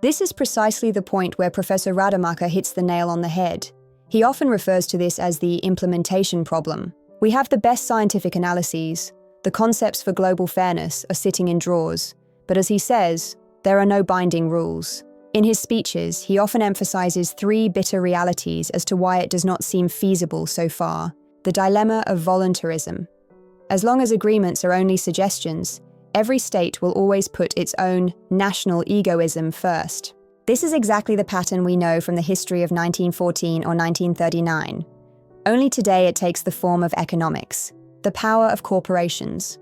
This is precisely the point where Professor Radermacher hits the nail on the head. He often refers to this as the implementation problem. We have the best scientific analyses. The concepts for global fairness are sitting in drawers. But as he says, there are no binding rules. In his speeches, he often emphasizes three bitter realities as to why it does not seem feasible so far. The dilemma of voluntarism. As long as agreements are only suggestions, every state will always put its own national egoism first. This is exactly the pattern we know from the history of 1914 or 1939. Only today it takes the form of economics, the power of corporations.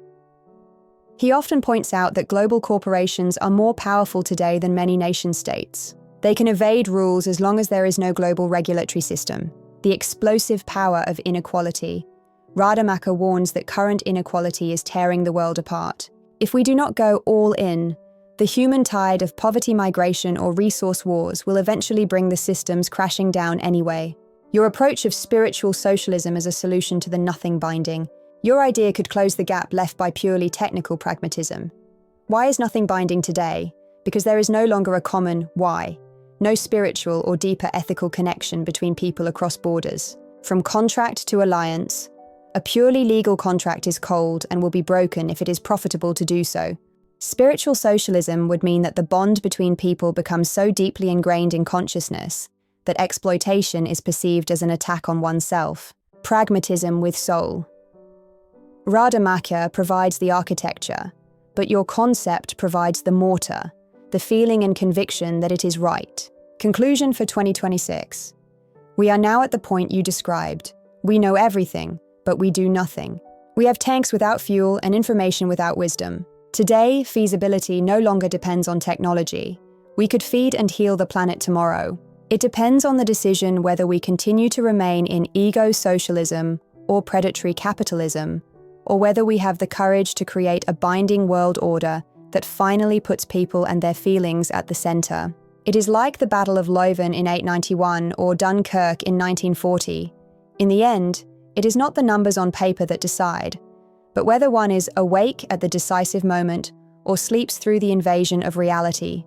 He often points out that global corporations are more powerful today than many nation-states. They can evade rules as long as there is no global regulatory system. The explosive power of inequality. Radermacher warns that current inequality is tearing the world apart. If we do not go all in, the human tide of poverty migration or resource wars will eventually bring the systems crashing down anyway. Your approach of spiritual socialism as a solution to the nothing binding. Your idea could close the gap left by purely technical pragmatism. Why is nothing binding today? Because there is no longer a common why. No spiritual or deeper ethical connection between people across borders. From contract to alliance, a purely legal contract is cold and will be broken if it is profitable to do so. Spiritual socialism would mean that the bond between people becomes so deeply ingrained in consciousness that exploitation is perceived as an attack on oneself. Pragmatism with soul. Radermacher provides the architecture, but your concept provides the mortar, the feeling and conviction that it is right. Conclusion for 2026. We are now at the point you described. We know everything, but we do nothing. We have tanks without fuel and information without wisdom. Today, feasibility no longer depends on technology. We could feed and heal the planet tomorrow. It depends on the decision whether we continue to remain in ego-socialism or predatory capitalism, or whether we have the courage to create a binding world order that finally puts people and their feelings at the center. It is like the Battle of Leuven in 891 or Dunkirk in 1940. In the end, it is not the numbers on paper that decide, but whether one is awake at the decisive moment or sleeps through the invasion of reality.